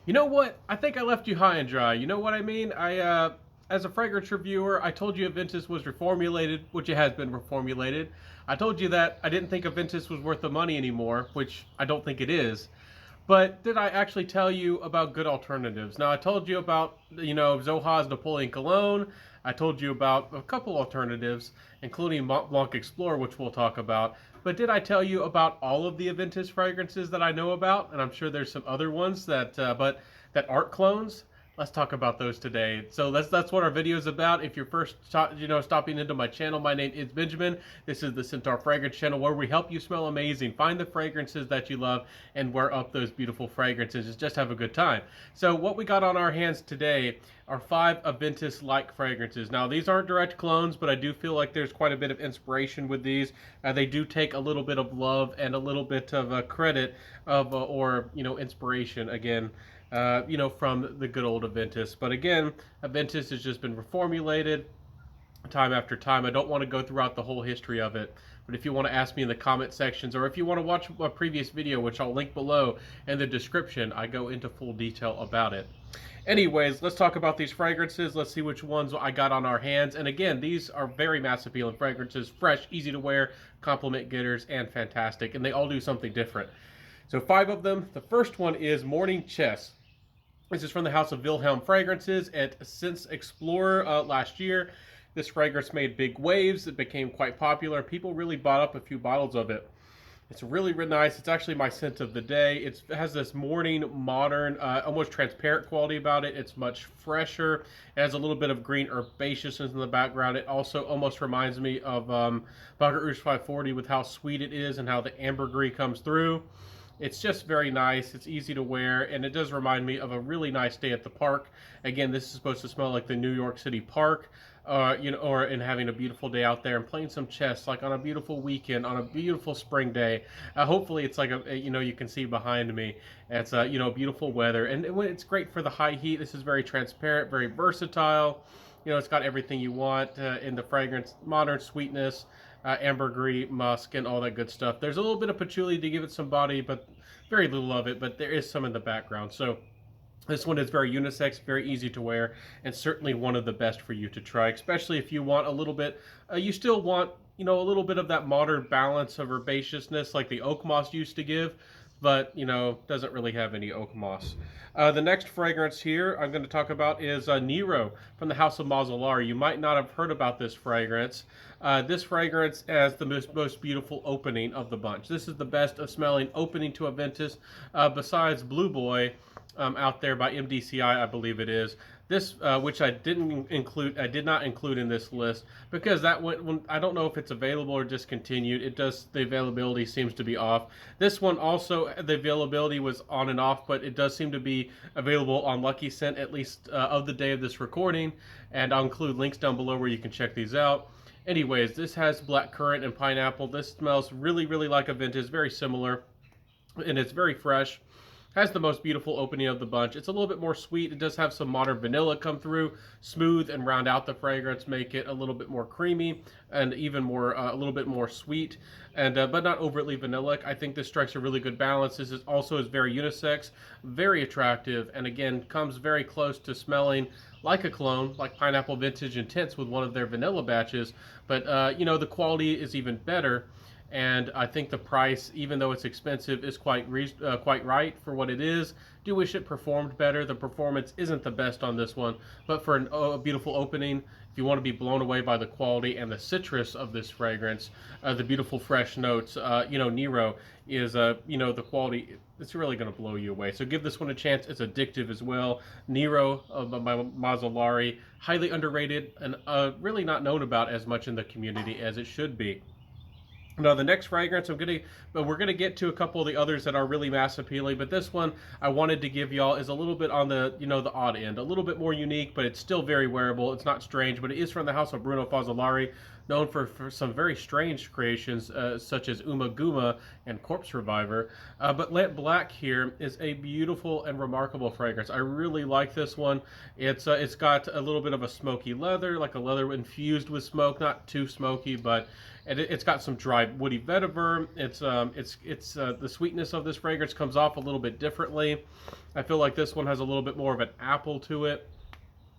You know what? I think I left you high and dry. You know what I mean? As a fragrance reviewer, I told you Aventus was reformulated, which it has been reformulated. I told you that I didn't think Aventus was worth the money anymore, which I don't think it is. But did I actually tell you about good alternatives? Now, I told you about, Zoha's Napoleon Cologne. I told you about a couple alternatives, including Mont Blanc Explorer, which we'll talk about. But did I tell you about all of the Aventus fragrances that I know about? And I'm sure there's some other ones that aren't clones. Let's talk about those today. So that's what our video is about. If you're first stopping into my channel, my name is Benjamin. This is the Centaur Fragrance Channel, where we help you smell amazing, find the fragrances that you love, and wear up those beautiful fragrances. Just have a good time. So what we got on our hands today are 5 Aventus-like fragrances. Now, these aren't direct clones, but I do feel like there's quite a bit of inspiration with these. They do take a little bit of love and a little bit of credit of or inspiration again. From the good old Aventus. But again, Aventus has just been reformulated time after time. I don't want to go throughout the whole history of it, but if you want to ask me in the comment sections, or if you want to watch a previous video, which I'll link below in the description, I go into full detail about it. Anyways, let's talk about these fragrances. Let's see which ones I got on our hands. And again, these are very mass appealing fragrances, fresh, easy to wear, compliment getters, and fantastic. And they all do something different. So 5 of them. The first one is Morning Chess. This is from the house of Wilhelm Fragrances at Sense Explorer last year. This fragrance made big waves. It became quite popular. People really bought up a few bottles of it. It's really, really nice. It's actually my scent of the day. It has this morning, modern, almost transparent quality about it. It's much fresher. It has a little bit of green herbaceousness in the background. It also almost reminds me of Baccarat Rouge 540 with how sweet it is and how the ambergris comes through. It's just very nice. It's easy to wear, and it does remind me of a really nice day at the park. Again, this is supposed to smell like the New York City park, or in having a beautiful day out there and playing some chess, like on a beautiful weekend, on a beautiful spring day. Hopefully, it's like you can see behind me. It's beautiful weather, and it's great for the high heat. This is very transparent, very versatile. It's got everything you want in the fragrance, modern sweetness, ambergris, musk, and all that good stuff. There's a little bit of patchouli to give it some body, but very little of it, but there is some in the background. So this one is very unisex, very easy to wear, and certainly one of the best for you to try, especially if you want a little bit, you still want, a little bit of that modern balance of herbaceousness like the oak moss used to give, but doesn't really have any oak moss. The next fragrance here I'm going to talk about is Nero from the house of Mazzolari. You might not have heard about this fragrance. This fragrance has the most beautiful opening of the bunch. This is the best of smelling opening to Aventus, besides Blue Boy out there by MDCI, I believe it is. This, which I did not include in this list because that one, I don't know if it's available or discontinued. The availability seems to be off. This one also, the availability was on and off, but it does seem to be available on Lucky Scent, at least of the day of this recording. And I'll include links down below where you can check these out. Anyways, this has black currant and pineapple. This smells really, really like Aventus, very similar, and it's very fresh. Has the most beautiful opening of the bunch. It's a little bit more sweet. It does have some modern vanilla come through, smooth and round out the fragrance, make it a little bit more creamy and even more a little bit more sweet, and but not overtly vanillic. I think this strikes a really good balance. This is also very unisex, very attractive, and again comes very close to smelling like a clone, like Pineapple Vintage Intense with one of their vanilla batches. But the quality is even better. And I think the price, even though it's expensive, is quite right for what it is. Do wish it performed better. The performance isn't the best on this one, but for a beautiful opening, if you want to be blown away by the quality and the citrus of this fragrance, the beautiful fresh notes, Nero is, the quality, it's really going to blow you away. So give this one a chance. It's addictive as well. Nero by Mazzolari, highly underrated and really not known about as much in the community as it should be. Now the next fragrance we're gonna get to a couple of the others that are really mass appealing, but this one I wanted to give y'all is a little bit on the the odd end, a little bit more unique, but it's still very wearable. It's not strange, but it is from the house of Bruno Fazzolari. known for some very strange creations, such as Umaguma and Corpse Reviver. But Lamp Black here is a beautiful and remarkable fragrance. I really like this one. It's got a little bit of a smoky leather, like a leather infused with smoke, not too smoky, but it's got some dry woody vetiver. It's the sweetness of this fragrance comes off a little bit differently. I feel like this one has a little bit more of an apple to it.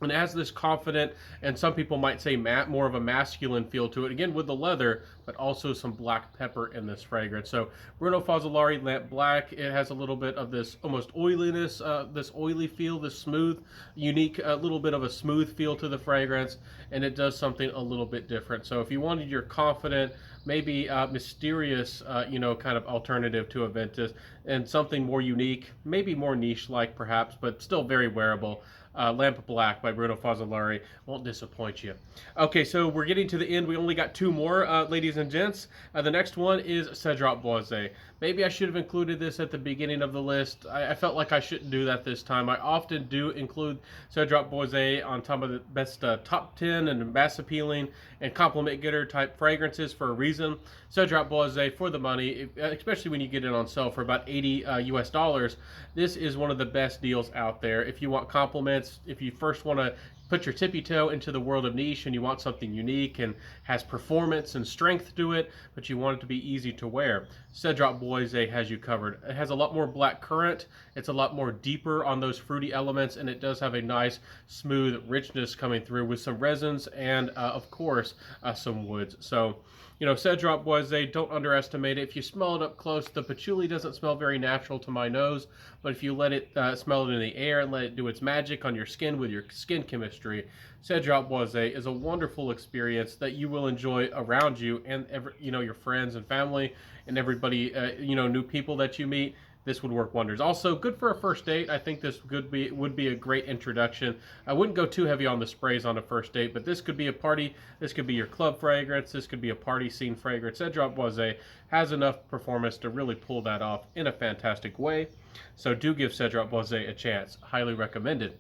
And it has this confident, and some people might say more of a masculine feel to it, again with the leather, but also some black pepper in this fragrance. So Bruno Fazzolari Lamp Black, it has a little bit of this almost oiliness, this oily feel, this smooth, unique, little bit of a smooth feel to the fragrance, and it does something a little bit different. So if you wanted your confident, maybe mysterious, kind of alternative to Aventus, and something more unique, maybe more niche-like perhaps, but still very wearable, Lamp Black by Bruno Fazzolari won't disappoint you. Okay, so we're getting to the end. We only got two more, ladies and gents. The next one is Cedrat Boise. Maybe I should have included this at the beginning of the list. I felt like I shouldn't do that this time. I often do include Cedrat Boise on top of the best top 10 and mass appealing and compliment getter type fragrances for a reason. Cedrat Boise, for the money, especially when you get it on sale for about 80 US dollars, this is one of the best deals out there. If you want compliments, if you first want to put your tippy toe into the world of niche and you want something unique and has performance and strength to it, but you want it to be easy to wear, Cedrat Boise has you covered. It has a lot more black currant, it's a lot more deeper on those fruity elements, and it does have a nice smooth richness coming through with some resins and of course some woods. So Cedrat Boise, don't underestimate it. If you smell it up close, the patchouli doesn't smell very natural to my nose, but if you let it smell it in the air and let it do its magic on your skin with your skin chemistry, Cedrat Boise is a wonderful experience that you will enjoy around you and your friends and family and everybody, new people that you meet. This would work wonders. Also, good for a first date. I think this would be a great introduction. I wouldn't go too heavy on the sprays on a first date, but this could be a party. This could be your club fragrance. This could be a party scene fragrance. Cedrat Boise has enough performance to really pull that off in a fantastic way. So do give Cedrat Boise a chance. Highly recommended.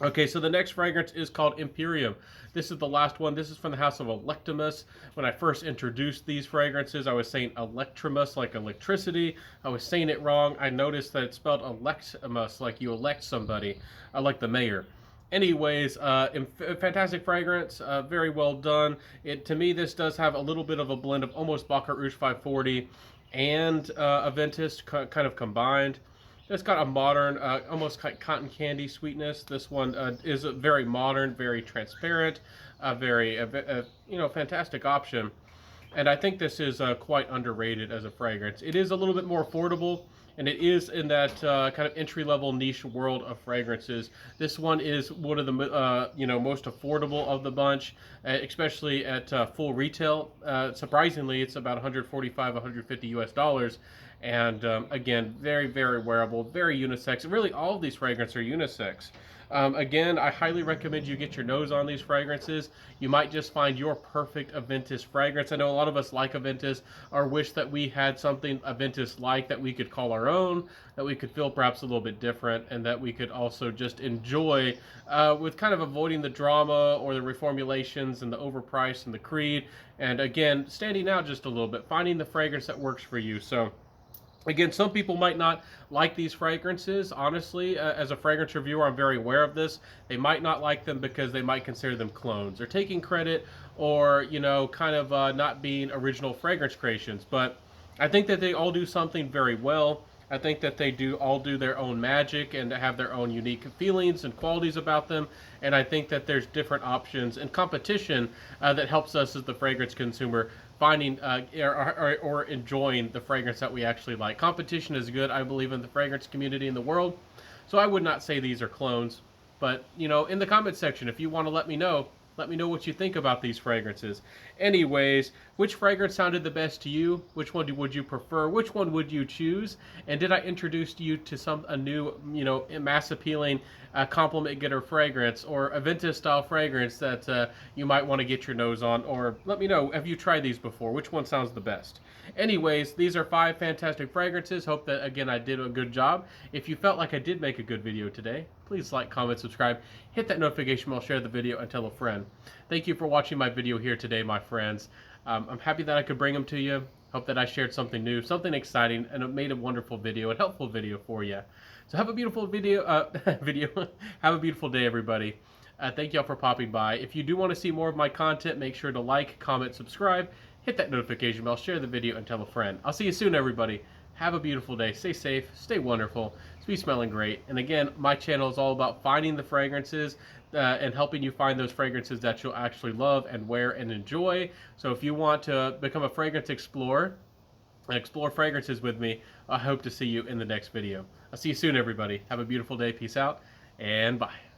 Okay, so the next fragrance is called Imperium. This is the last one. This is from the house of Electrimus. When I first introduced these fragrances, I was saying Electrimus, like electricity. I was saying it wrong. I noticed that it's spelled Electimus, like you elect somebody, like the mayor. Anyways, fantastic fragrance, very well done. To me, this does have a little bit of a blend of almost Baccarat Rouge 540 and Aventus kind of combined. It's got a modern, almost like cotton candy sweetness. This one is a very modern, very transparent, very, fantastic option. And I think this is quite underrated as a fragrance. It is a little bit more affordable, and it is in that kind of entry-level niche world of fragrances. This one is one of the most affordable of the bunch, especially at full retail. Surprisingly, it's about 145, 150 US dollars. And again, very, very wearable, very unisex. Really, all of these fragrances are unisex. Again, I highly recommend you get your nose on these fragrances. You might just find your perfect Aventus fragrance. I know a lot of us like Aventus, or wish that we had something Aventus-like that we could call our own, that we could feel perhaps a little bit different, and that we could also just enjoy with kind of avoiding the drama or the reformulations and the overprice and the creed. And again, standing out just a little bit, finding the fragrance that works for you. So again, some people might not like these fragrances. Honestly, as a fragrance reviewer, I'm very aware of this. They might not like them because they might consider them clones or taking credit, or, kind of not being original fragrance creations. But I think that they all do something very well. I think that they all do their own magic and have their own unique feelings and qualities about them. And I think that there's different options and competition that helps us as the fragrance consumer finding or enjoying the fragrance that we actually like. Competition is good, I believe, in the fragrance community in the world. So I would not say these are clones. But, in the comment section, if you want to let me know what you think about these fragrances. Anyways, Which fragrance sounded the best to you? Which one would you prefer? Which one would you choose? And did I introduce you to a new, mass appealing compliment getter fragrance or Aventus style fragrance that you might want to get your nose on? Or let me know, have you tried these before? Which one sounds the best? Anyways, these are 5 fantastic fragrances. Hope that, again, I did a good job. If you felt like I did make a good video today, please like, comment, subscribe, hit that notification bell, share the video, and tell a friend. Thank you for watching my video here today, my friends. I'm happy that I could bring them to you. Hope that I shared something new, something exciting, and it made a wonderful video, a helpful video for you. So have a beautiful have a beautiful day, everybody. Thank y'all for popping by. If you do want to see more of my content, make sure to like, comment, subscribe, hit that notification bell, share the video, and tell a friend. I'll see you soon, everybody. Have a beautiful day. Stay safe, stay wonderful, be smelling great. And again, my channel is all about finding the fragrances and helping you find those fragrances that you'll actually love and wear and enjoy. So if you want to become a fragrance explorer and explore fragrances with me, I hope to see you in the next video. I'll see you soon, everybody. Have a beautiful day. Peace out, and bye.